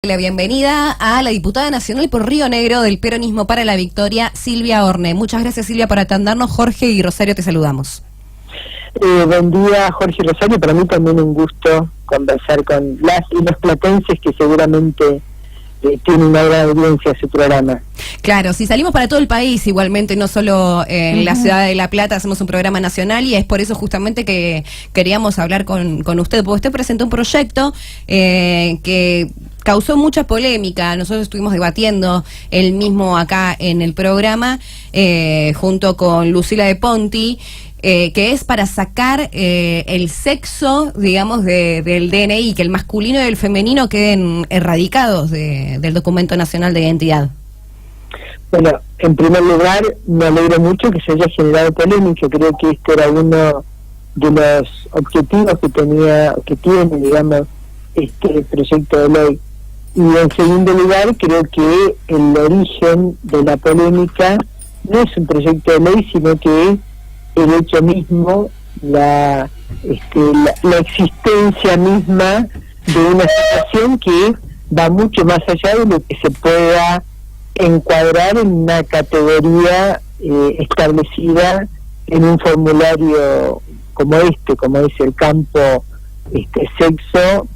La bienvenida a la diputada nacional por Río Negro del Peronismo para la Victoria, Silvia Orne. Muchas gracias, Silvia, por atendernos. Jorge y Rosario, te saludamos. Buen día, Jorge y Rosario. Para mí también un gusto conversar con las y los platenses que seguramente tienen una gran audiencia a su programa. Claro, si salimos para todo el país igualmente, no solo en la ciudad de La Plata, hacemos un programa nacional y es por eso justamente que queríamos hablar con usted, porque usted presentó un proyecto que causó mucha polémica. Nosotros estuvimos debatiendo el mismo acá en el programa junto con Lucila de Ponti, que es para sacar el sexo, digamos, del DNI, que el masculino y el femenino queden erradicados del Documento Nacional de Identidad. Bueno, en primer lugar, me alegro mucho que se haya generado polémica. Creo que este era uno de los objetivos que tiene, digamos, este proyecto de ley. Y en segundo lugar, creo que el origen de la polémica no es un proyecto de ley, sino que es el hecho mismo, la existencia misma de una situación que va mucho más allá de lo que se pueda encuadrar en una categoría establecida en un formulario como es el campo sexo,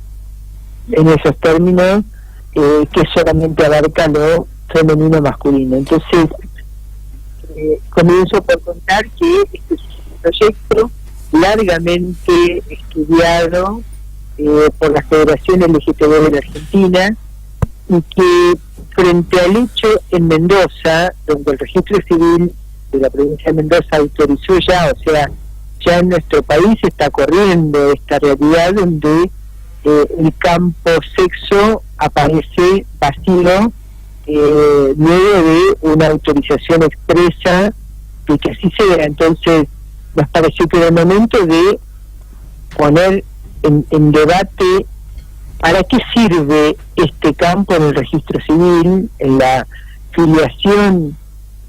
en esos términos, que solamente abarca lo femenino masculino. Entonces, comienzo por contar que este es un proyecto largamente estudiado por la Federación LGTB de la Argentina, y que frente al hecho en Mendoza, donde el registro civil de la provincia de Mendoza autorizó ya, o sea, ya en nuestro país está corriendo esta realidad donde el campo sexo aparece vacío luego de una autorización expresa de que así sea. Entonces nos pareció que era el momento de poner en debate para qué sirve este campo en el registro civil, en la filiación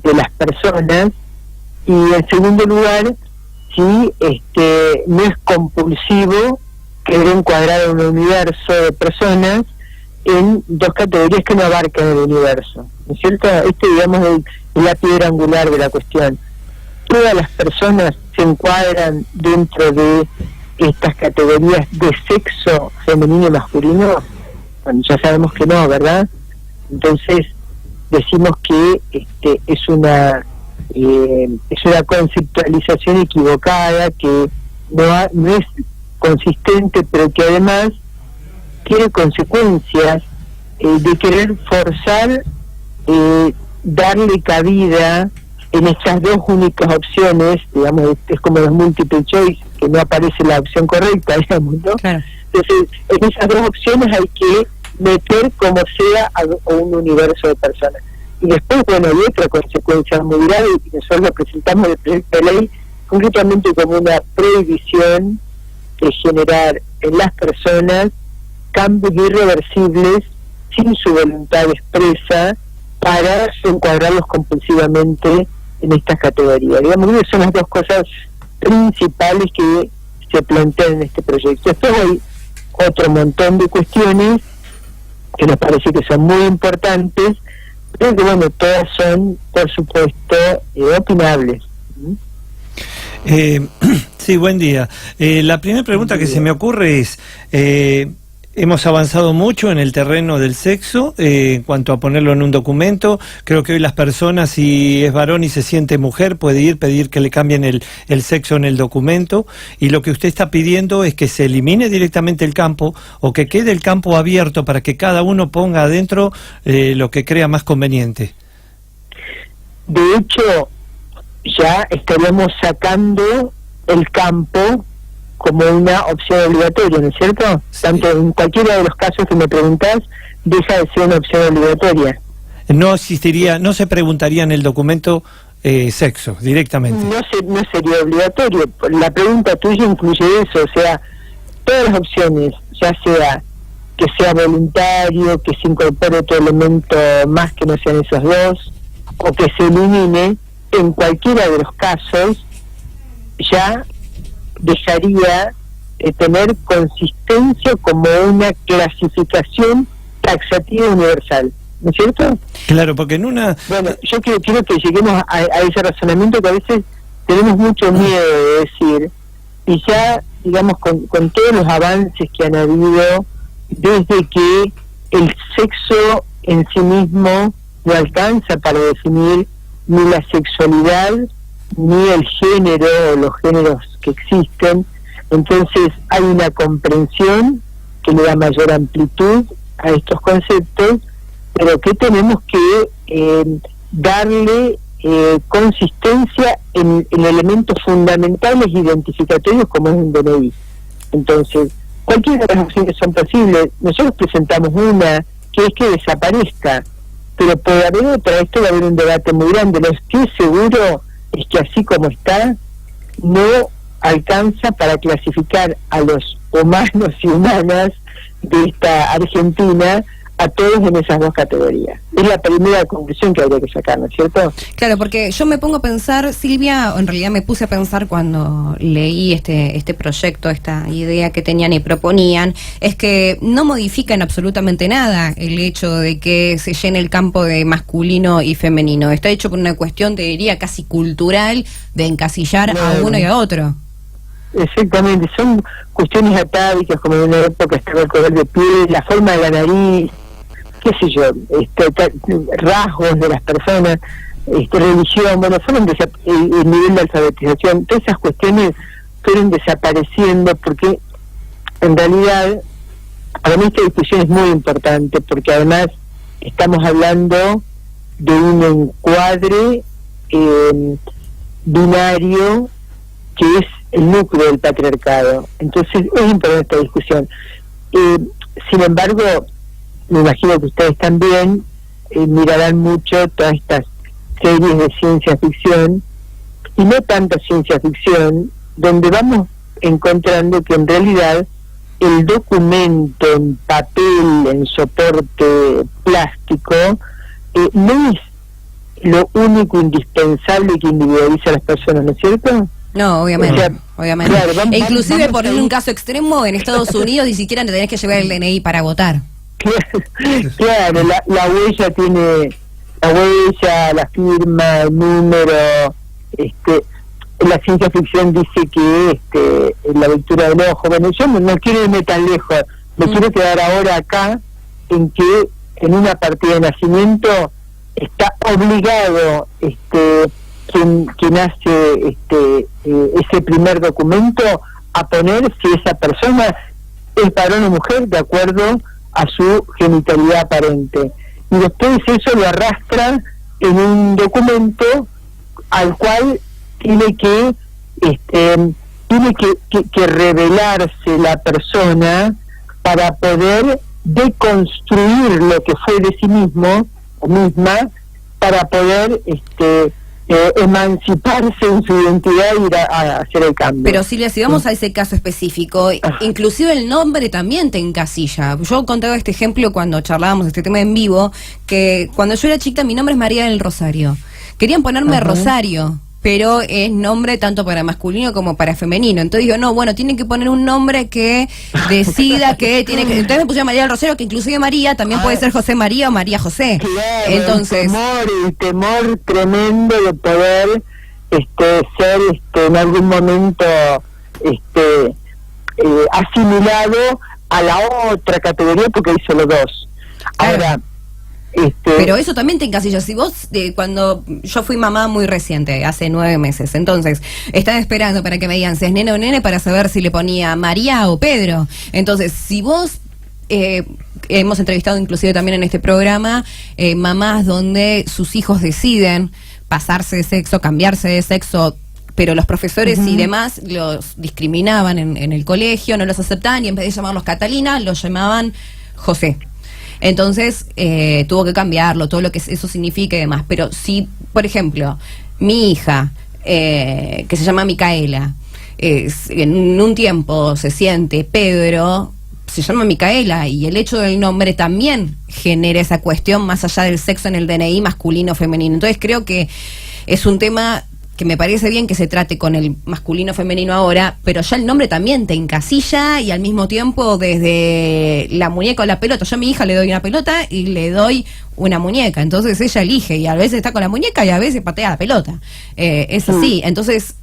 de las personas, y en segundo lugar, si no es compulsivo querer encuadrar un universo de personas en dos categorías que no abarcan el universo, ¿no es cierto? Digamos, es la piedra angular de la cuestión. Todas las personas se encuadran dentro de estas categorías de sexo femenino y masculino. Bueno, ya sabemos que no, ¿verdad? Entonces decimos que es una conceptualización equivocada, que no es consistente, pero que además tiene consecuencias de querer forzar darle cabida en estas dos únicas opciones, digamos, es como los multiple choice, que no aparece la opción correcta, digamos, ¿no? Claro. Entonces, en esas dos opciones hay que meter como sea a un universo de personas. Y después, bueno, hay otra consecuencia muy grave, y nosotros lo presentamos en el proyecto de ley, concretamente como una prohibición de generar en las personas cambios irreversibles sin su voluntad expresa para encuadrarlos compulsivamente en estas categorías. Digamos que son las dos cosas principales que se plantean en este proyecto. Después hay otro montón de cuestiones que nos parece que son muy importantes, pero que bueno, todas son, por supuesto, opinables. Sí, buen día. La primera pregunta que se me ocurre es, hemos avanzado mucho en el terreno del sexo en cuanto a ponerlo en un documento. Creo que hoy las personas, si es varón y se siente mujer, puede pedir que le cambien el sexo en el documento, y lo que usted está pidiendo es que se elimine directamente el campo o que quede el campo abierto para que cada uno ponga adentro lo que crea más conveniente. De hecho, ya estaríamos sacando el campo como una opción obligatoria, ¿no es cierto? Sí. Tanto en cualquiera de los casos que me preguntás, deja de ser una opción obligatoria. No existiría, no se preguntaría en el documento sexo directamente. No sería obligatorio. La pregunta tuya incluye eso, o sea, todas las opciones, ya sea que sea voluntario, que se incorpore otro elemento más que no sean esos dos, o que se elimine, en cualquiera de los casos, ya dejaría de tener consistencia como una clasificación taxativa universal, ¿no es cierto? Claro, porque en una... Bueno, yo quiero que lleguemos a ese razonamiento que a veces tenemos mucho miedo de decir, y ya, digamos, con todos los avances que han habido, desde que el sexo en sí mismo no alcanza para definir ni la sexualidad, ni el género o los géneros que existen, entonces hay una comprensión que le da mayor amplitud a estos conceptos, pero que tenemos que darle consistencia en elementos fundamentales identificatorios como es un DNI. Entonces, cualquiera de las opciones son posibles. Nosotros presentamos una, que es que desaparezca, pero puede haber otra. Esto va a haber un debate muy grande. Lo que estoy seguro es que así como está, no alcanza para clasificar a los humanos y humanas de esta Argentina a todos en esas dos categorías. Es la primera conclusión que habría que sacar, ¿no es cierto? Claro, porque yo me pongo a pensar, Silvia, o en realidad me puse a pensar cuando leí este proyecto, esta idea que tenían y proponían, es que no modifican absolutamente nada el hecho de que se llene el campo de masculino y femenino. Está hecho por una cuestión, te diría, casi cultural, de encasillar a uno y a otro. Exactamente, son cuestiones atávicas, como en una época estaba el color de piel, la forma de la nariz, qué sé yo, rasgos de las personas, religión, bueno, fueron el nivel de alfabetización, todas esas cuestiones fueron desapareciendo, porque en realidad para mí esta discusión es muy importante, porque además estamos hablando de un encuadre binario que es el núcleo del patriarcado. Entonces es importante esta discusión. Sin embargo, me imagino que ustedes también mirarán mucho todas estas series de ciencia ficción, y no tanta ciencia ficción, donde vamos encontrando que en realidad el documento en papel, en soporte plástico, no es lo único indispensable que individualiza a las personas, ¿no es cierto? No, obviamente, O sea, obviamente. Claro, e inclusive, vamos por un caso extremo, en Estados Unidos ni siquiera te tenés que llevar el DNI para votar. Claro, la huella tiene, la huella, la firma, el número, la ciencia ficción dice que la lectura del ojo. Bueno, yo no quiero irme tan lejos, me quiero quedar ahora acá, en que en una partida de nacimiento está obligado quien hace ese primer documento a poner si esa persona es varón o mujer de acuerdo a su genitalidad aparente, y después eso lo arrastra en un documento al cual tiene que revelarse la persona para poder deconstruir lo que fue de sí mismo o misma, para poder emanciparse en su identidad y ir a hacer el cambio. Pero Silvia, si vamos a ese caso específico, inclusive el nombre también te encasilla. Yo contaba este ejemplo cuando charlábamos este tema en vivo, que cuando yo era chica mi nombre es María del Rosario. Querían ponerme Rosario, pero es nombre tanto para masculino como para femenino. Entonces digo, no, bueno, tienen que poner un nombre que decida que tiene que... Entonces me pusieron María del Rosario, que inclusive María también puede ser José María o María José. Claro, entonces el temor tremendo de poder ser en algún momento asimilado a la otra categoría, porque hay solo dos. Ahora, pero eso también te encasilla. Si vos, cuando yo fui mamá muy reciente, hace 9 meses, entonces estaba esperando para que me digan si es nene o nene para saber si le ponía María o Pedro. Entonces, si vos, hemos entrevistado inclusive también en este programa mamás donde sus hijos deciden pasarse de sexo, cambiarse de sexo, pero los profesores y demás los discriminaban en el colegio, no los aceptaban, y en vez de llamarlos Catalina, los llamaban José. Entonces tuvo que cambiarlo, todo lo que eso significa y demás. Pero si, por ejemplo, mi hija, que se llama Micaela, en un tiempo se siente Pedro, se llama Micaela, y el hecho del nombre también genera esa cuestión más allá del sexo en el DNI masculino o femenino. Entonces creo que es un tema que me parece bien que se trate con el masculino femenino ahora, pero ya el nombre también te encasilla y al mismo tiempo desde la muñeca o la pelota. Yo a mi hija le doy una pelota y le doy una muñeca, entonces ella elige y a veces está con la muñeca y a veces patea la pelota. Es así, entonces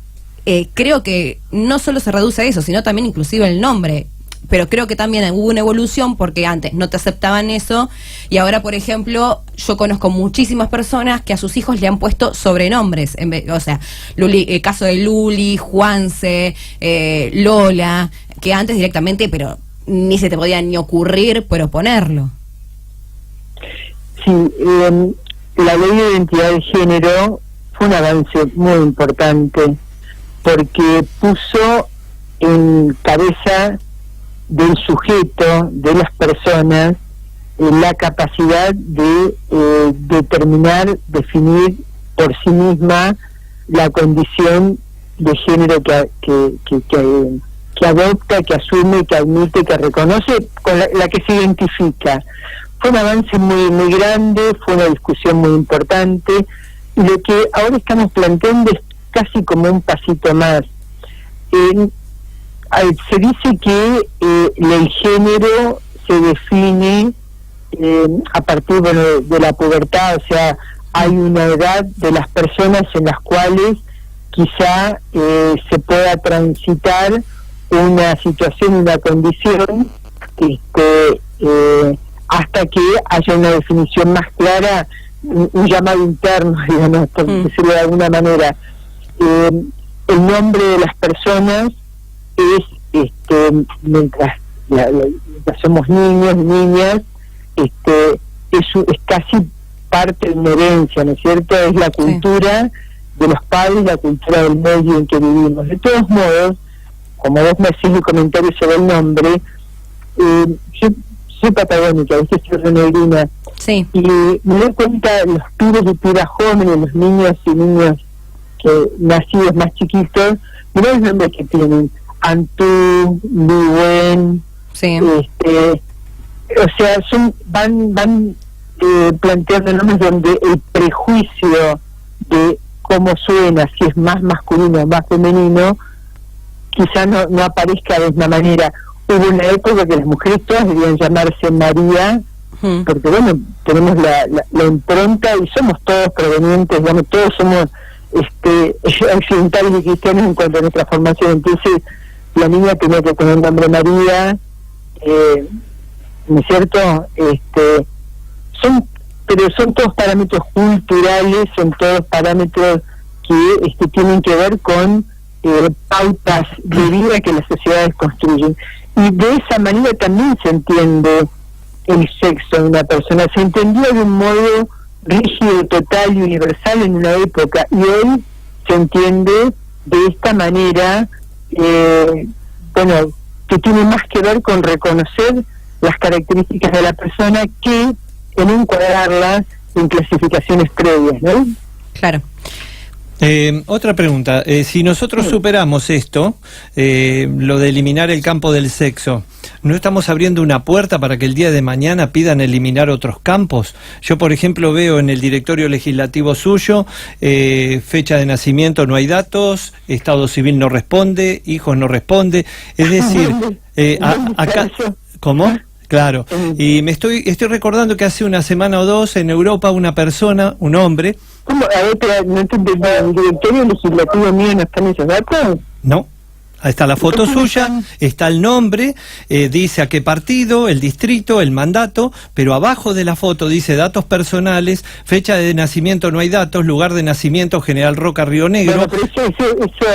creo que no solo se reduce a eso, sino también inclusive el nombre. Pero creo que también hubo una evolución porque antes no te aceptaban eso y ahora, por ejemplo, yo conozco muchísimas personas que a sus hijos le han puesto sobrenombres, o sea, el caso de Luli, Juanse, Lola, que antes directamente, pero ni se te podía ni ocurrir proponerlo. Sí, la ley de identidad de género fue un avance muy importante porque puso en cabeza del sujeto, de las personas, la capacidad de determinar, definir por sí misma la condición de género que adopta, que asume, que admite, que reconoce, con la que se identifica. Fue un avance muy grande, fue una discusión muy importante, y lo que ahora estamos planteando es casi como un pasito más. Se dice que el género se define a partir de la pubertad, o sea, hay una edad de las personas en las cuales quizá se pueda transitar una situación, una condición, hasta que haya una definición más clara, un llamado interno, digamos, por decirlo de alguna manera. El nombre de las personas es, mientras somos niños, niñas, es casi parte de una herencia, ¿no es cierto? Es la cultura de los padres, la cultura del medio en que vivimos. De todos modos, como vos me hacés el comentario sobre el nombre, yo soy patagónica, ¿viste? Soy renegrina, y me doy cuenta, los pibes y pibas jóvenes, los niños y niñas que nacidos más chiquitos, mirá los nombres que tienen: Antú, Luen, o sea, van planteando nombres donde el prejuicio de cómo suena, si es más masculino o más femenino, quizá no aparezca de esa manera. Hubo una época que las mujeres todas debían llamarse María, porque bueno, tenemos la impronta y somos todos provenientes, digamos, todos somos occidentales y cristianos en cuanto a nuestra formación. Entonces la niña tenía que tener el nombre María, ¿no es cierto? Pero son todos parámetros culturales, son todos parámetros que tienen que ver con pautas de vida que las sociedades construyen, y de esa manera también se entiende el sexo de una persona. Se entendía de un modo rígido, total y universal en una época, y hoy se entiende de esta manera, que tiene más que ver con reconocer las características de la persona que en encuadrarlas en clasificaciones previas, ¿no? Claro. Otra pregunta, si nosotros superamos esto, lo de eliminar el campo del sexo, ¿no estamos abriendo una puerta para que el día de mañana pidan eliminar otros campos? Yo, por ejemplo, veo en el directorio legislativo suyo, fecha de nacimiento no hay datos, estado civil no responde, hijos no responde, es decir, acá... ¿Cómo? Claro, y me estoy recordando que hace una semana o dos en Europa una persona, un hombre... ¿Cómo? A ver, pero no entendí, ¿el directorio legislativo mío no están esos datos? No, ahí está la foto suya, está el nombre, dice a qué partido, el distrito, el mandato, pero abajo de la foto dice datos personales, fecha de nacimiento no hay datos, lugar de nacimiento General Roca, Río Negro... Bueno, pero eso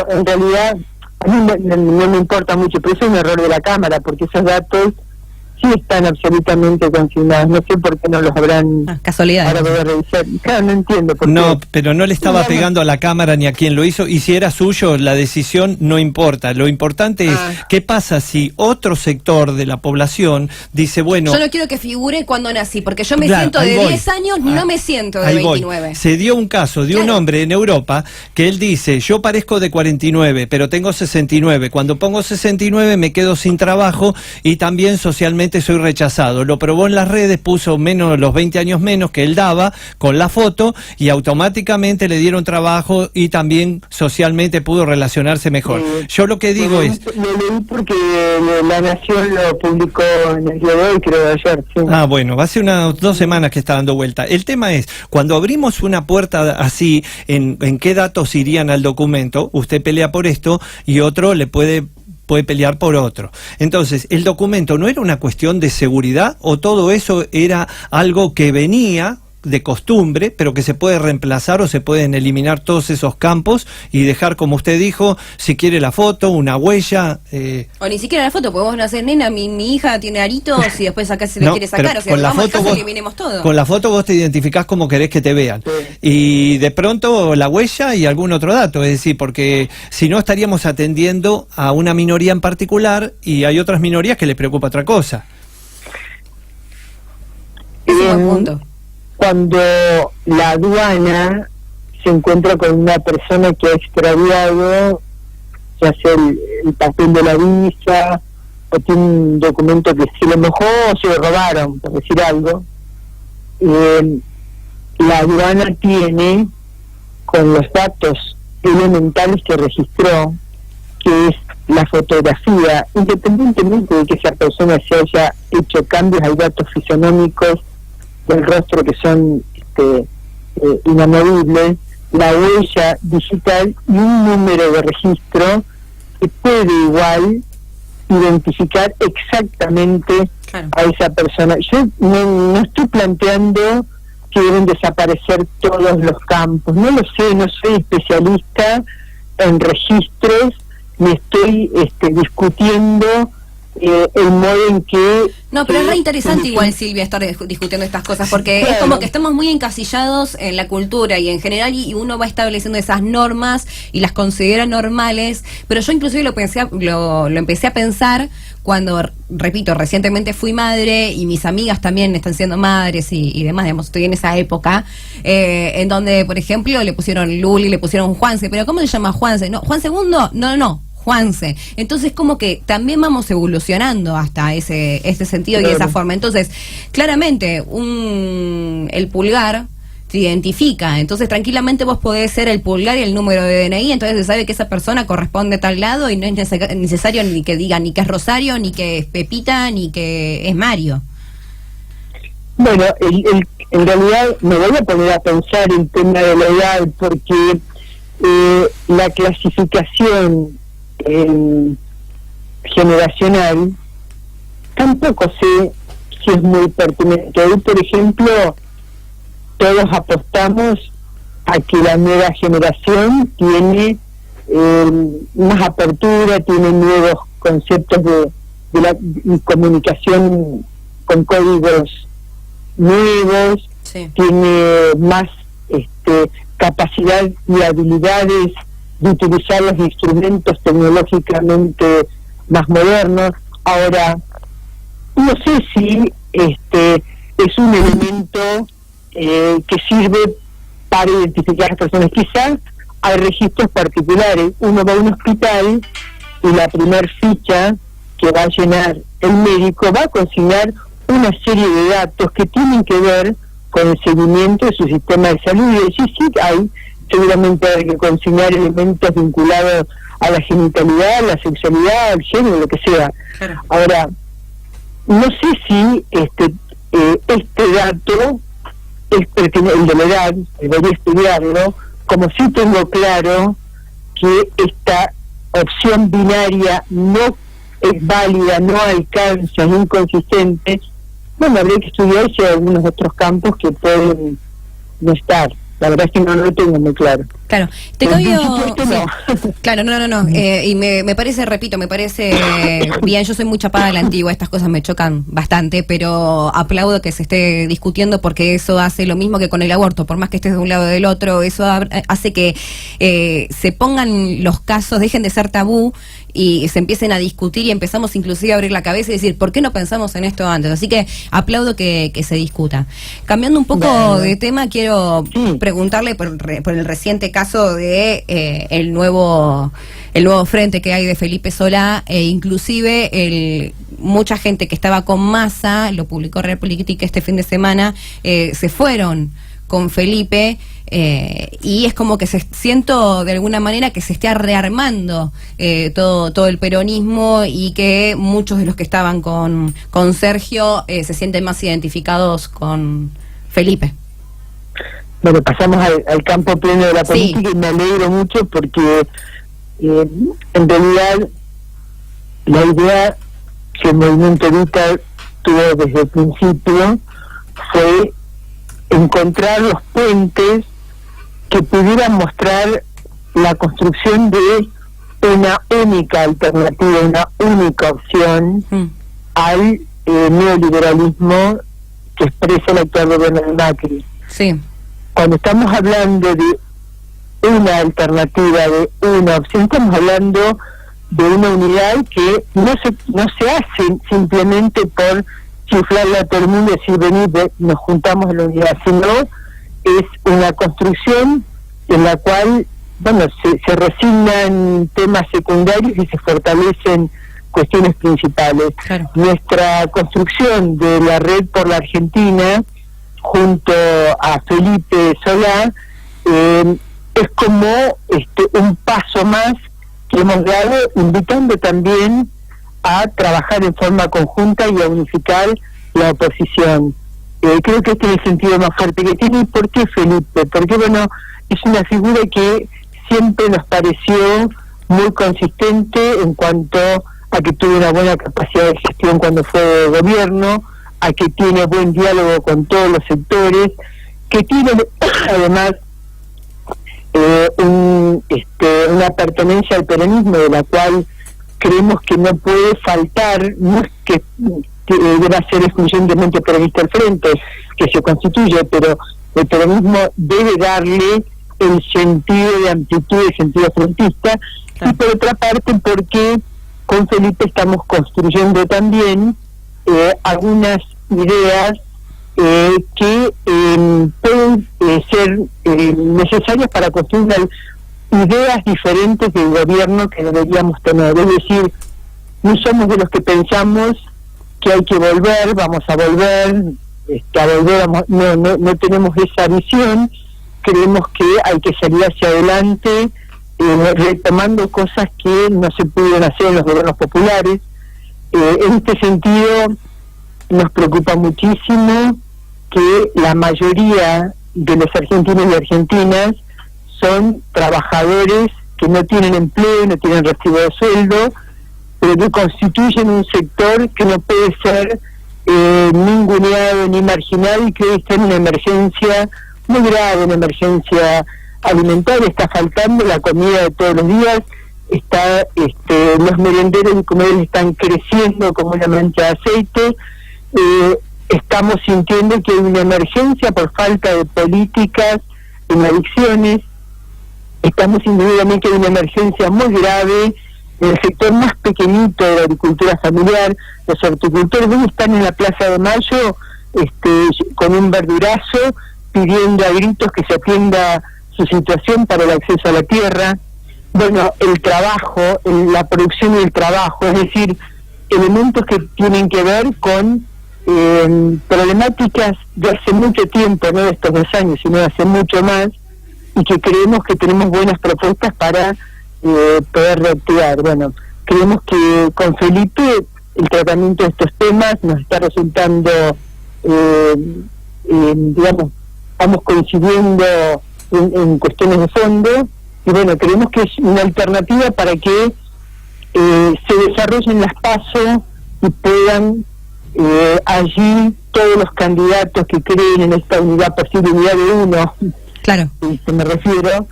en realidad a mí no me importa mucho, pero eso es un error de la Cámara, porque esos datos sí están absolutamente consignados. No sé por qué no los habrán... casualidad. Ahora voy a revisar. Claro, no entiendo por qué. No, pero no le estaba pegando a la Cámara ni a quien lo hizo, y si era suyo, la decisión no importa. Lo importante es, ¿qué pasa si otro sector de la población dice, bueno... Yo no quiero que figure cuando nací, porque yo me siento de 10 años, no me siento de 29. Se dio un caso de un hombre en Europa que él dice, yo parezco de 49, pero tengo 69. Cuando pongo 69 me quedo sin trabajo y también socialmente automáticamente soy rechazado. Lo probó en las redes, puso menos los 20 años menos que él daba con la foto y automáticamente le dieron trabajo y también socialmente pudo relacionarse mejor. Yo lo que digo es... Lo leí porque La Nación lo publicó en el día de hoy, creo, ayer. Sí. Ah, bueno, hace unas 2 semanas que está dando vuelta. El tema es, cuando abrimos una puerta así, ¿en qué datos irían al documento? Usted pelea por esto y otro le puede pelear por otro. Entonces, ¿el documento no era una cuestión de seguridad o todo eso era algo que venía de costumbre, pero que se puede reemplazar o se pueden eliminar todos esos campos y dejar, como usted dijo, si quiere la foto, una huella? O ni siquiera la foto, porque vos no hacer nena, mi hija tiene aritos y después acá se le No, quiere sacar, o sea, con la vamos foto al caso, vos, eliminemos todo. con la foto vos te identificás como querés que te vean. Y de pronto la huella y algún otro dato, es decir, porque si no estaríamos atendiendo a una minoría en particular y hay otras minorías que les preocupa otra cosa. Es un buen punto. Cuando la aduana se encuentra con una persona que ha extraviado, ya sea el papel de la visa, o tiene un documento que se le mojó o se lo robaron, por decir algo, la aduana tiene, con los datos elementales que registró, que es la fotografía, independientemente de que esa persona se haya hecho cambios, hay datos fisionómicos del rostro que son inamovibles, la huella digital y un número de registro que puede igual identificar exactamente a esa persona. Yo no estoy planteando que deben desaparecer todos los campos, no lo sé, no soy especialista en registros, ni estoy discutiendo el modo en que... No, pero es re interesante igual, Silvia, estar discutiendo estas cosas, porque es como que estamos muy encasillados en la cultura y en general, y uno va estableciendo esas normas y las considera normales, pero yo inclusive lo empecé a pensar cuando, repito, recientemente fui madre y mis amigas también están siendo madres y demás, digamos, estoy en esa época, en donde, por ejemplo, le pusieron Luli, le pusieron Juanse, pero ¿cómo se llama Juanse? ¿No? ¿Juan segundo? No. Juanse. Entonces, como que también vamos evolucionando hasta ese sentido y esa forma. Entonces, claramente, el pulgar te identifica. Entonces, tranquilamente vos podés ser el pulgar y el número de DNI, entonces se sabe que esa persona corresponde a tal lado y no es necesario ni que diga ni que es Rosario, ni que es Pepita, ni que es Mario. Bueno, en realidad me voy a poner a pensar el tema de la edad, porque la clasificación generacional tampoco sé si es muy pertinente. Hoy, por ejemplo, todos apostamos a que la nueva generación tiene más apertura, tiene nuevos conceptos de la comunicación con códigos nuevos, sí, tiene más capacidad y habilidades de utilizar los instrumentos tecnológicamente más modernos. Ahora, no sé si es un elemento que sirve para identificar a las personas. Quizás hay registros particulares. Uno va a un hospital y la primer ficha que va a llenar el médico va a consignar una serie de datos que tienen que ver con el seguimiento de su sistema de salud. Y sí hay, seguramente hay que consignar elementos vinculados a la genitalidad, a la sexualidad, al género, lo que sea. Claro. Ahora, no sé si este dato es pertinente, el de la edad, debería estudiarlo, como si tengo claro que esta opción binaria no es válida, no alcanza, es inconsistente. Bueno, habría que estudiar si hay algunos otros campos que pueden no estar. La verdad es que no lo tengo muy claro. Claro, te cambio... Sí. Claro, no. Y me parece, repito, me parece bien, yo soy muy chapada de la antigua, estas cosas me chocan bastante, pero aplaudo que se esté discutiendo porque eso hace lo mismo que con el aborto, por más que estés de un lado o del otro, eso hace que se pongan los casos, dejen de ser tabú y se empiecen a discutir y empezamos inclusive a abrir la cabeza y decir, ¿por qué no pensamos en esto antes? Así que aplaudo que se discuta. Cambiando un poco de tema, quiero preguntarle por el reciente caso caso de el nuevo frente que hay de Felipe Solá, inclusive mucha gente que estaba con Massa, lo publicó Real Política este fin de semana, se fueron con Felipe, y es como que siento de alguna manera que se está rearmando todo el peronismo, y que muchos de los que estaban con Sergio se sienten más identificados con Felipe. Bueno, pasamos al campo pleno de la política, sí. Y me alegro mucho porque en realidad la idea que el movimiento Evita tuvo desde el principio fue encontrar los puentes que pudieran mostrar la construcción de una única alternativa, una única opción al neoliberalismo que expresa el actual gobierno de Macri. Sí. Cuando estamos hablando de una alternativa, de una opción, estamos hablando de una unidad que no se hace simplemente por chiflarle a todo el mundo y decir, vení, nos juntamos en la unidad, sino es una construcción en la cual, bueno, se resignan temas secundarios y se fortalecen cuestiones principales. Claro. Nuestra construcción de la Red por la Argentina, junto a Felipe Solá, es como un paso más que hemos dado, invitando también a trabajar en forma conjunta y a unificar la oposición. Creo que este es el sentido más fuerte que tiene. ¿Y por qué Felipe? Porque, bueno, es una figura que siempre nos pareció muy consistente en cuanto a que tuvo una buena capacidad de gestión cuando fue gobierno, a que tiene buen diálogo con todos los sectores, que tiene además una pertenencia al peronismo de la cual creemos que no puede faltar, no es que deba ser exclusivamente peronista al frente, que se constituye, pero el peronismo debe darle el sentido de amplitud, el sentido frentista, y por otra parte porque con Felipe estamos construyendo también algunas ideas que pueden ser necesarias para construir ideas diferentes del gobierno que deberíamos tener. Es decir, no somos de los que pensamos que hay que volver, vamos a volver, no tenemos esa visión. Creemos que hay que salir hacia adelante, retomando cosas que no se pudieron hacer en los gobiernos populares. En este sentido, nos preocupa muchísimo que la mayoría de los argentinos y argentinas son trabajadores que no tienen empleo, no tienen recibo de sueldo, pero que constituyen un sector que no puede ser ninguneado ni marginado, y que está en una emergencia muy grave, una emergencia alimentaria. Está faltando la comida de todos los días, los merenderos y comedores están creciendo como una mancha de aceite. Estamos sintiendo que hay una emergencia por falta de políticas en adicciones. Estamos sintiendo también que hay una emergencia muy grave en el sector más pequeñito de la agricultura familiar. Los horticultores hoy están en la Plaza de Mayo con un verdurazo pidiendo a gritos que se atienda su situación para el acceso a la tierra. Bueno, el trabajo, la producción y el trabajo, es decir, elementos que tienen que ver con problemáticas de hace mucho tiempo, no de estos 2 años, sino de hace mucho más, y que creemos que tenemos buenas propuestas para poder reactivar. Bueno, creemos que con Felipe el tratamiento de estos temas nos está resultando, digamos, estamos coincidiendo en cuestiones de fondo, y bueno, creemos que es una alternativa para que se desarrollen las PASO y puedan allí todos los candidatos que creen en esta unidad, posible unidad de uno, claro, me refiero,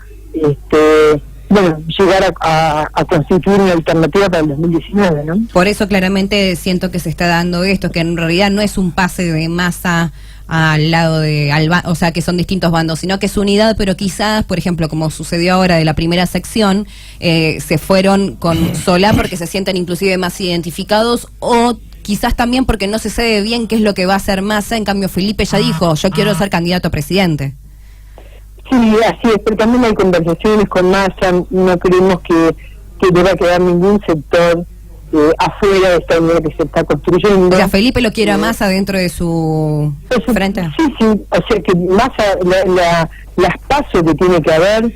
bueno, llegar a constituir una alternativa para el 2019, ¿no? Por eso claramente siento que se está dando esto, que en realidad no es un pase de Massa al lado o sea, que son distintos bandos, sino que es unidad, pero quizás, por ejemplo, como sucedió ahora de la primera sección, se fueron con Solá porque se sienten inclusive más identificados, o quizás también porque no se sabe bien qué es lo que va a hacer Massa. En cambio Felipe ya dijo, yo quiero ser candidato a presidente. Sí, así es, pero también hay conversaciones con Massa, no creemos que deba quedar ningún sector afuera de esta unidad que se está construyendo. O sea, Felipe lo quiere a Massa dentro de su frente. Sí, o sea que Massa, las pasos que tiene que haber,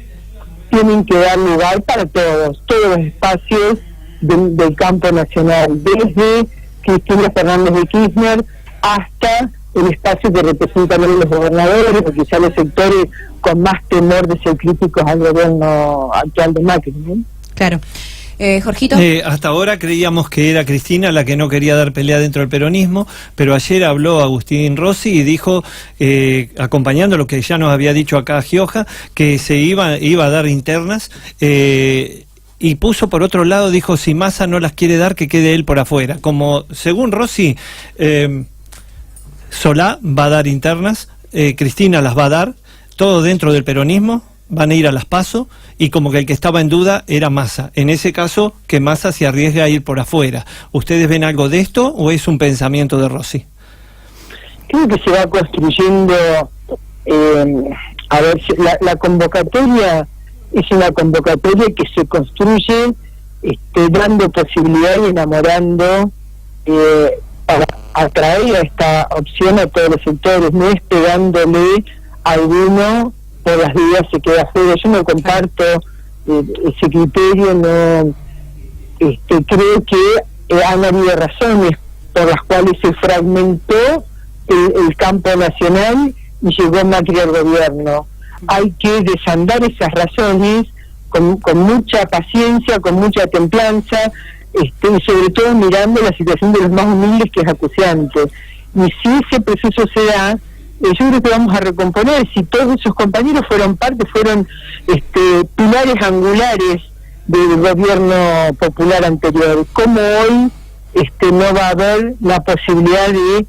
tienen que dar lugar para todos los espacios del campo nacional, desde Cristina Fernández de Kirchner hasta el espacio que representan los gobernadores, o quizá los sectores con más temor de ser críticos al gobierno actual de Macri, ¿no? Claro. Jorgito. Hasta ahora creíamos que era Cristina la que no quería dar pelea dentro del peronismo, pero ayer habló Agustín Rossi y dijo, acompañando lo que ya nos había dicho acá Gioja, que se iba a dar internas, y puso por otro lado, dijo, si Massa no las quiere dar, que quede él por afuera. Como según Rossi, Solá va a dar internas, Cristina las va a dar, todo dentro del peronismo, van a ir a las PASO, y como que el que estaba en duda era Massa. En ese caso, que Massa se arriesgue a ir por afuera. ¿Ustedes ven algo de esto o es un pensamiento de Rossi? Creo que se va construyendo, a ver, la convocatoria es una convocatoria que se construye dando posibilidad y enamorando para atraer a esta opción a todos los sectores, no es pegándole a alguno por las dudas se queda afuera. Yo no comparto ese criterio, no creo que han habido razones por las cuales se fragmentó el campo nacional y llegó Macri al gobierno. Hay que desandar esas razones con mucha paciencia, con mucha templanza, y sobre todo mirando la situación de los más humildes, que es acuciante. Y si ese proceso se da, yo creo que vamos a recomponer. Si todos esos compañeros fueron pilares angulares del gobierno popular anterior, como hoy no va a haber la posibilidad de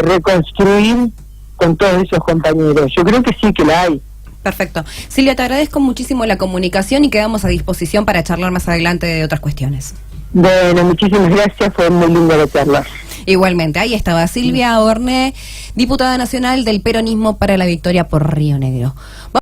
reconstruir con todos esos compañeros. Yo creo que sí que la hay. Perfecto. Silvia, te agradezco muchísimo la comunicación y quedamos a disposición para charlar más adelante de otras cuestiones. Bueno, muchísimas gracias, fue muy linda la charla. Igualmente, ahí estaba Silvia Orne, diputada nacional del peronismo para la victoria por Río Negro.